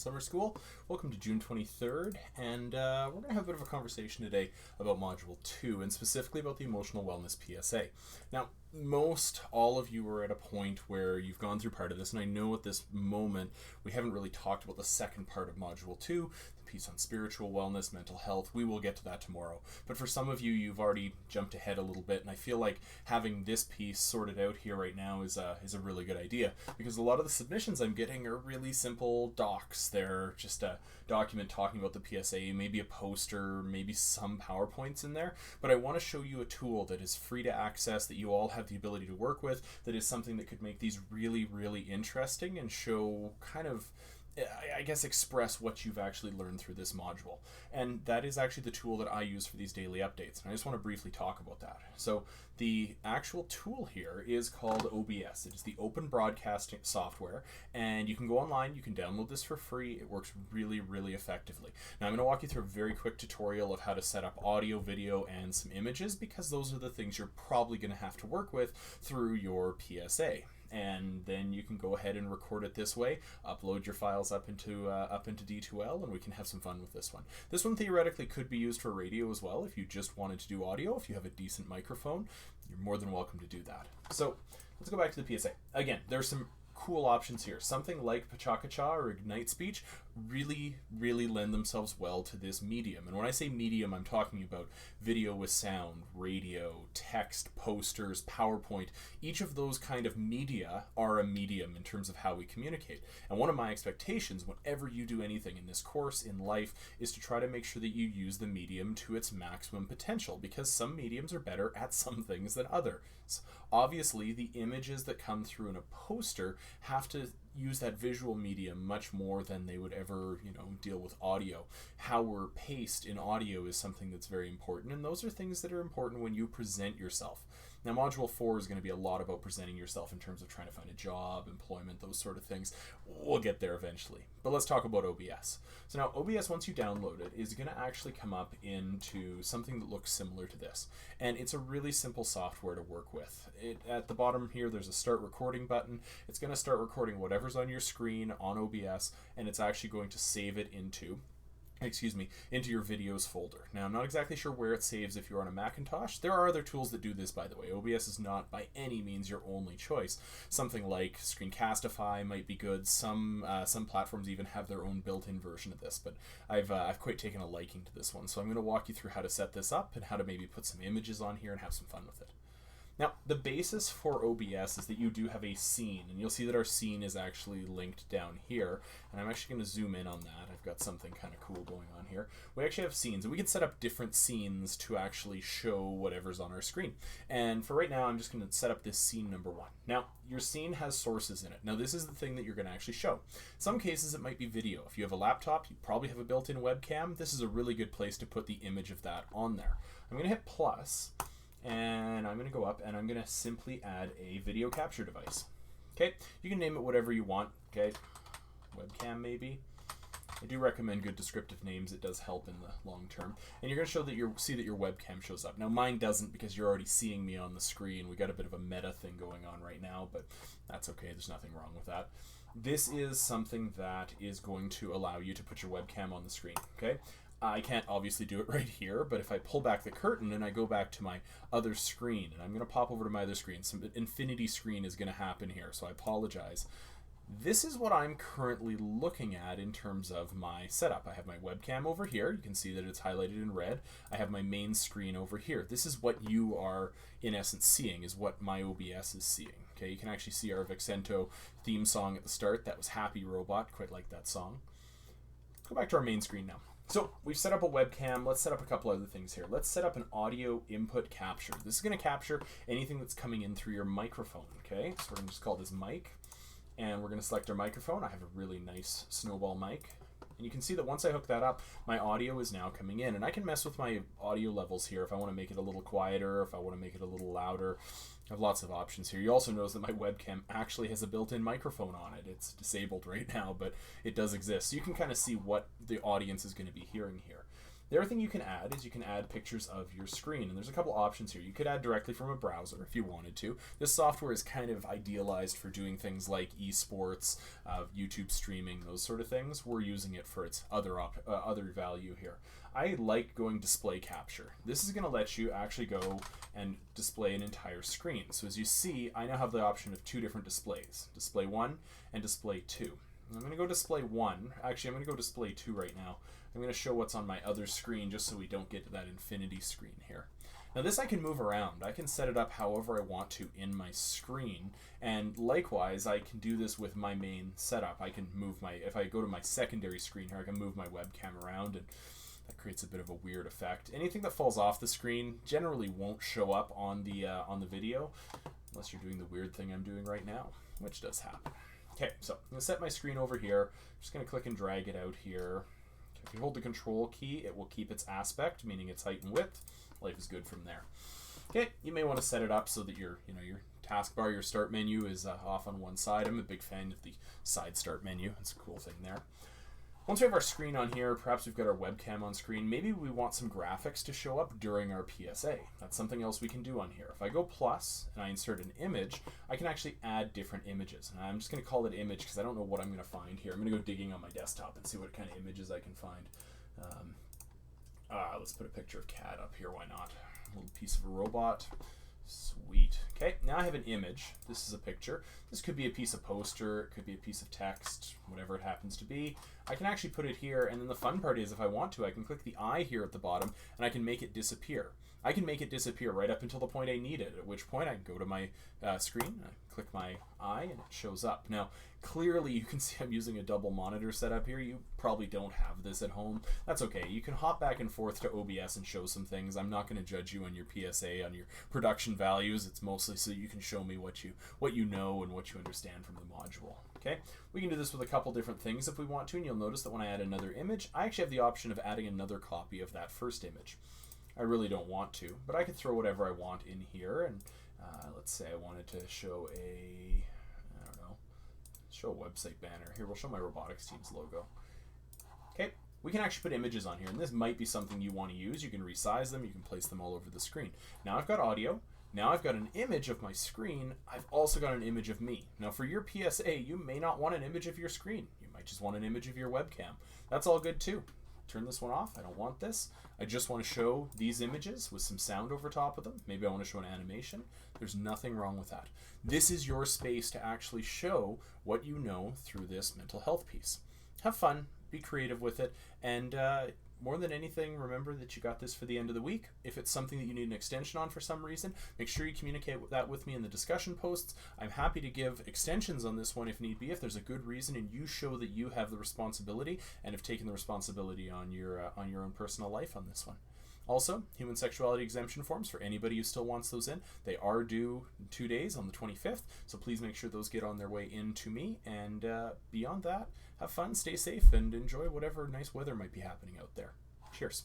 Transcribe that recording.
summer school. Welcome to June 23rd, and we're going to have a bit of a conversation today about Module 2, and specifically about the Emotional Wellness PSA. Now, most all of you are at a point where you've gone through part of this, and I know at this moment we haven't really talked about the second part of Module 2, the piece on spiritual wellness, mental health. We will get to that tomorrow. But for some of you, you've already jumped ahead a little bit, and I feel like having this piece sorted out here right now is a really good idea, because a lot of the submissions I'm getting are really simple docs. They're just a document talking about the PSA, maybe a poster, maybe some PowerPoints in there, but I want to show you a tool that is free to access, that you all have the ability to work with, that is something that could make these really, really interesting and show kind of, I guess, express what you've actually learned through this module. And that is actually the tool that I use for these daily updates. And I just want to briefly talk about that. So the actual tool here is called OBS. It is the Open Broadcasting Software. And you can go online, you can download this for free. It works really, really effectively. Now I'm going to walk you through a very quick tutorial of how to set up audio, video, and some images, because those are the things you're probably going to have to work with through your PSA. And then you can go ahead and record it this way, upload your files up into D2L, and we can have some fun with this one. This one theoretically could be used for radio as well if you just wanted to do audio. If you have a decent microphone, you're more than welcome to do that. So let's go back to the PSA. Again, there's some cool options here. Something like PechaKucha or Ignite Speech really, really lend themselves well to this medium. And when I say medium, I'm talking about video with sound, radio, text, posters, PowerPoint. Each of those kind of media are a medium in terms of how we communicate. And one of my expectations whenever you do anything in this course, in life, is to try to make sure that you use the medium to its maximum potential, because some mediums are better at some things than others. Obviously, the images that come through in a poster have to use that visual medium much more than they would ever, deal with audio. How we're paced in audio is something that's very important, and those are things that are important when you present yourself. Now, Module 4 is going to be a lot about presenting yourself in terms of trying to find a job, employment, those sort of things. We'll get there eventually. But let's talk about OBS. So now, OBS, once you download it, is going to actually come up into something that looks similar to this. And it's a really simple software to work with. At the bottom here, there's a Start Recording button. It's going to start recording whatever's on your screen on OBS, and it's actually going to save it into your videos folder. Now, I'm not exactly sure where it saves if you're on a Macintosh. There are other tools that do this, by the way. OBS is not by any means your only choice. Something like Screencastify might be good. Some platforms even have their own built-in version of this, but I've quite taken a liking to this one. So I'm going to walk you through how to set this up and how to maybe put some images on here and have some fun with it. Now, the basis for OBS is that you do have a scene, and you'll see that our scene is actually linked down here, and I'm actually going to zoom in on that. I've got something kind of cool going on here. We actually have scenes, and we can set up different scenes to actually show whatever's on our screen. And for right now, I'm just going to set up this scene number 1. Now, your scene has sources in it. Now, this is the thing that you're going to actually show. Some cases, it might be video. If you have a laptop, you probably have a built-in webcam. This is a really good place to put the image of that on there. I'm going to hit plus, and I'm going to go up and I'm going to simply add a video capture device. Okay, you can name it whatever you want. Okay, webcam maybe. I do recommend good descriptive names. It does help in the long term. And you're going to show that see that your webcam shows up. Now mine doesn't, because you're already seeing me on the screen. We got a bit of a meta thing going on right now, but that's okay. There's nothing wrong with that. This is something that is going to allow you to put your webcam on the screen. Okay. I can't obviously do it right here, but if I pull back the curtain and I go back to my other screen, and I'm going to pop over to my other screen, some infinity screen is going to happen here, so I apologize. This is what I'm currently looking at in terms of my setup. I have my webcam over here. You can see that it's highlighted in red. I have my main screen over here. This is what you are, in essence, seeing, is what my OBS is seeing. Okay, you can actually see our Vexento theme song at the start. That was Happy Robot. Quite like that song. Let's go back to our main screen now. So we've set up a webcam. Let's set up a couple other things here. Let's set up an audio input capture. This is going to capture anything that's coming in through your microphone. Okay, so we're going to just call this mic, and we're going to select our microphone. I have a really nice snowball mic, and you can see that once I hook that up, my audio is now coming in, and I can mess with my audio levels here if I want to make it a little quieter, if I want to make it a little louder. I have lots of options here. You also notice that my webcam actually has a built-in microphone on it. It's disabled right now, but it does exist. So you can kind of see what the audience is going to be hearing here. The other thing you can add is you can add pictures of your screen, and there's a couple options here. You could add directly from a browser if you wanted to. This software is kind of idealized for doing things like esports, YouTube streaming, those sort of things. We're using it for its other value here. I like going display capture. This is going to let you actually go and display an entire screen. So as you see, I now have the option of two different displays, display 1 and display 2. I'm going to go display 1. Actually, I'm going to go display 2 right now. I'm going to show what's on my other screen just so we don't get to that infinity screen here. Now this I can move around. I can set it up however I want to in my screen, and likewise I can do this with my main setup. I can move if I go to my secondary screen here, I can move my webcam around, and that creates a bit of a weird effect. Anything that falls off the screen generally won't show up on the video, unless you're doing the weird thing I'm doing right now, which does happen. Okay, so I'm going to set my screen over here. I'm just going to click and drag it out here. If you hold the control key, it will keep its aspect, meaning its height and width. Life is good from there. Okay, you may want to set it up so that your taskbar, your start menu is off on one side. I'm a big fan of the side start menu. It's a cool thing there. Once we have our screen on here, perhaps we've got our webcam on screen, maybe we want some graphics to show up during our PSA. That's something else we can do on here. If I go plus and I insert an image, I can actually add different images. And I'm just going to call it image because I don't know what I'm going to find here. I'm going to go digging on my desktop and see what kind of images I can find. Let's put a picture of Cat up here, why not? A little piece of a robot. Sweet. Okay, now I have an image. This is a picture. This could be a piece of poster, it could be a piece of text, whatever it happens to be. I can actually put it here, and then the fun part is if I want to, I can click the eye here at the bottom, and I can make it disappear. I can make it disappear right up until the point I need it, at which point I can go to my screen, I click my eye, and it shows up. Now, clearly you can see I'm using a double monitor setup here. You probably don't have this at home. That's okay. You can hop back and forth to OBS and show some things. I'm not going to judge you on your PSA, on your production values. It's mostly so you can show me what you know and what you understand from the module. Okay, we can do this with a couple different things if we want to, and you'll notice that when I add another image, I actually have the option of adding another copy of that first image. I really don't want to, but I could throw whatever I want in here, and let's say I wanted to show show a website banner. Here, we'll show my robotics team's logo. Okay, we can actually put images on here, and this might be something you want to use. You can resize them, you can place them all over the screen. Now I've got audio. Now I've got an image of my screen. I've also got an image of me. Now for your PSA, you may not want an image of your screen. You might just want an image of your webcam. That's all good too. Turn this one off. I don't want this. I just want to show these images with some sound over top of them. Maybe I want to show an animation. There's nothing wrong with that. This is your space to actually show what you know through this mental health piece. Have fun, be creative with it, and more than anything, remember that you got this for the end of the week. If it's something that you need an extension on for some reason, make sure you communicate that with me in the discussion posts. I'm happy to give extensions on this one if need be, if there's a good reason and you show that you have the responsibility and have taken the responsibility on your own personal life on this one. Also, human sexuality exemption forms for anybody who still wants those in. They are due in 2 days on the 25th, so please make sure those get on their way in to me. And beyond that, have fun, stay safe, and enjoy whatever nice weather might be happening out there. Cheers.